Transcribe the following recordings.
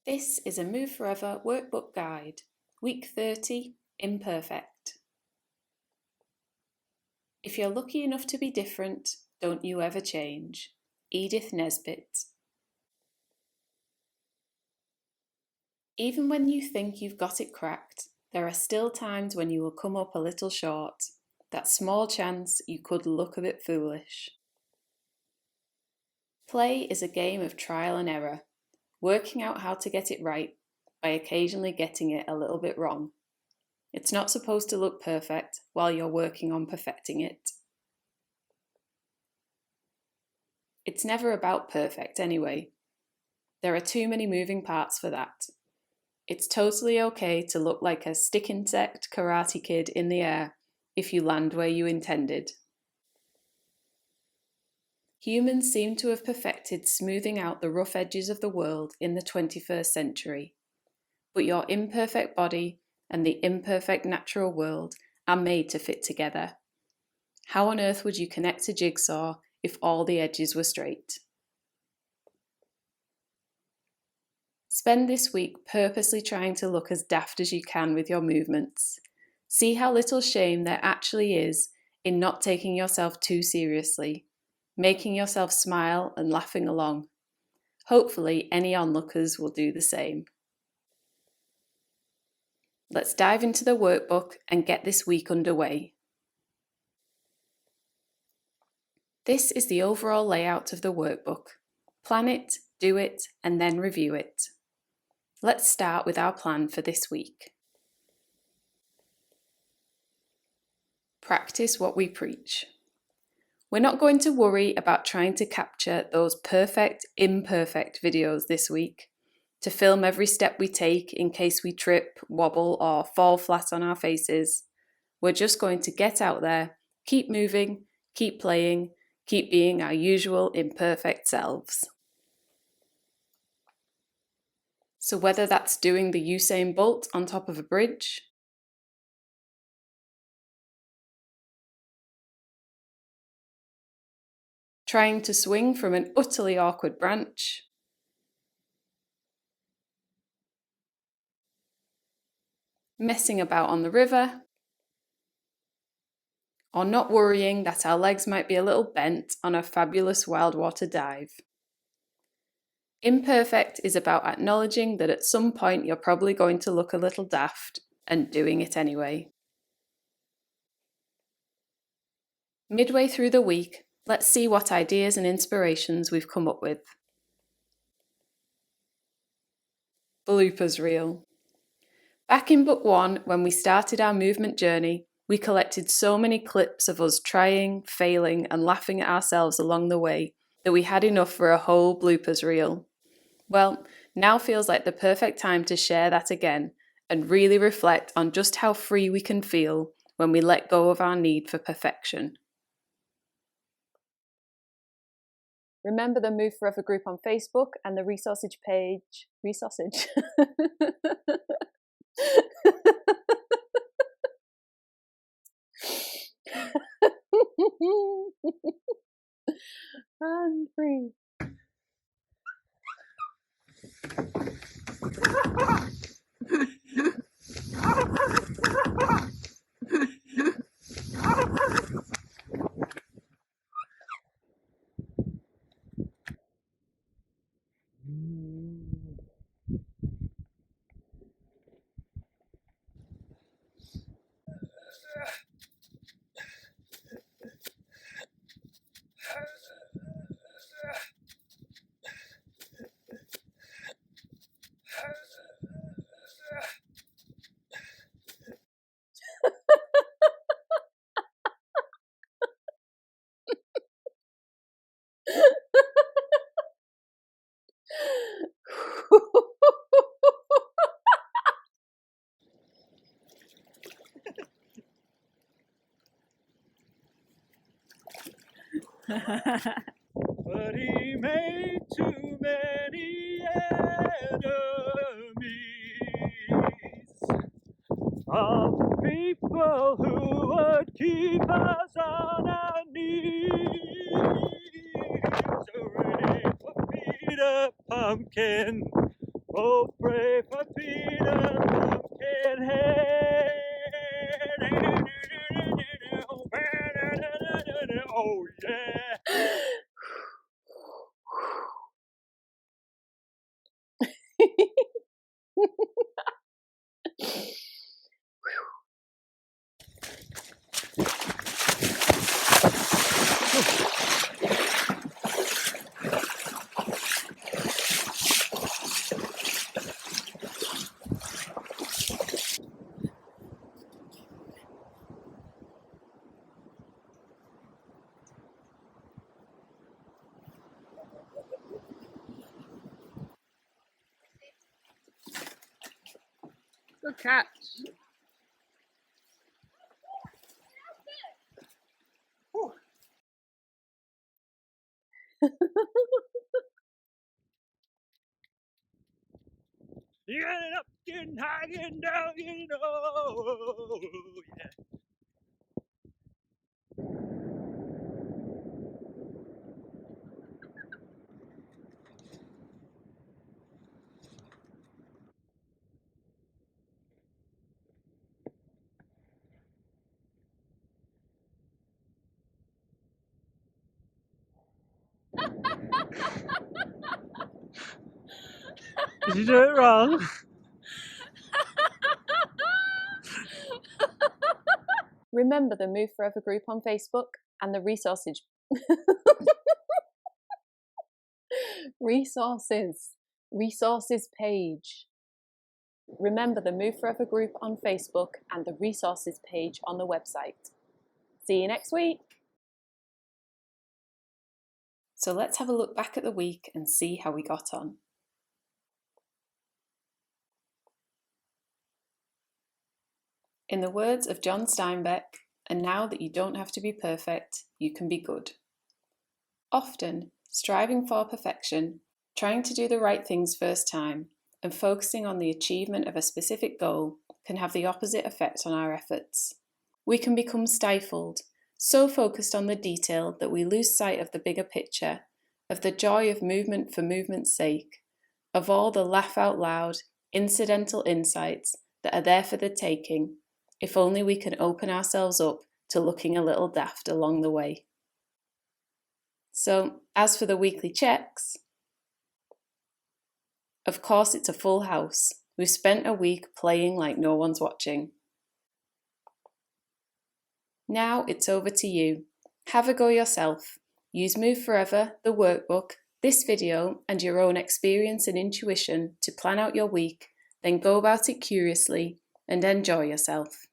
This is a Move Forever Workbook Guide, Week 30, Imperfect. If you're lucky enough to be different, don't you ever change. Edith Nesbit. Even when you think you've got it cracked, there are still times when you will come up a little short. That small chance you could look a bit foolish. Play is a game of trial and error, working out how to get it right by occasionally getting it a little bit wrong. It's not supposed to look perfect while you're working on perfecting it. It's never about perfect anyway. There are too many moving parts for that. It's totally okay to look like a stick insect karate kid in the air if you land where you intended. Humans seem to have perfected smoothing out the rough edges of the world in the 21st century. But your imperfect body and the imperfect natural world are made to fit together. How on earth would you connect a jigsaw if all the edges were straight? Spend this week purposely trying to look as daft as you can with your movements. See how little shame there actually is in not taking yourself too seriously, making yourself smile and laughing along. Hopefully, any onlookers will do the same. Let's dive into the workbook and get this week underway. This is the overall layout of the workbook. Plan it, do it, and then review it. Let's start with our plan for this week. Practice what we preach. We're not going to worry about trying to capture those perfect, imperfect videos this week, to film every step we take in case we trip, wobble, or fall flat on our faces. We're just going to get out there, keep moving, keep playing, keep being our usual imperfect selves. So whether that's doing the Usain Bolt on top of a bridge, trying to swing from an utterly awkward branch, messing about on the river, or not worrying that our legs might be a little bent on a fabulous wild water dive. Imperfect is about acknowledging that at some point you're probably going to look a little daft and doing it anyway. Midway through the week, let's see what ideas and inspirations we've come up with. Bloopers reel. Back in book 1, when we started our movement journey, we collected so many clips of us trying, failing, and laughing at ourselves along the way that we had enough for a whole bloopers reel. Well, now feels like the perfect time to share that again and really reflect on just how free we can feel when we let go of our need for perfection. Remember the Move Forever group on Facebook and the Resausage page. Resausage. And free. But he made too many enemies of people who would keep us on our knees. So ready for Peter Pumpkin Oh, pray for Peter Pumpkinhead. Oh, yeah. Good catch. Getting up, getting high, getting down, getting low. Yeah. Did you do it wrong? Remember the Move Forever group on Facebook and the resources page. Remember the Move Forever group on Facebook and the resources page on the website. See you next week. So let's have a look back at the week and see how we got on. In the words of John Steinbeck, and now that you don't have to be perfect, you can be good. Often, striving for perfection, trying to do the right things first time, and focusing on the achievement of a specific goal can have the opposite effect on our efforts. We can become stifled, so focused on the detail that we lose sight of the bigger picture, of the joy of movement for movement's sake, of all the laugh out loud, incidental insights that are there for the taking, if only we can open ourselves up to looking a little daft along the way. So, as for the weekly checks, of course it's a full house. We've spent a week playing like no one's watching. Now it's over to you. Have a go yourself. Use Move Forever, the workbook, this video and your own experience and intuition to plan out your week, then go about it curiously and enjoy yourself.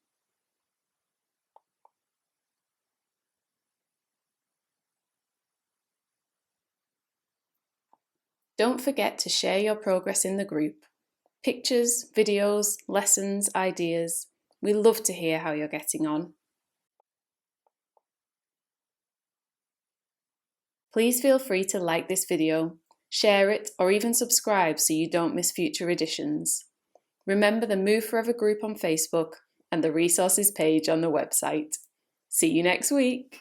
Don't forget to share your progress in the group. Pictures, videos, lessons, ideas. We love to hear how you're getting on. Please feel free to like this video, share it, or even subscribe so you don't miss future editions. Remember the Move Forever group on Facebook and the resources page on the website. See you next week.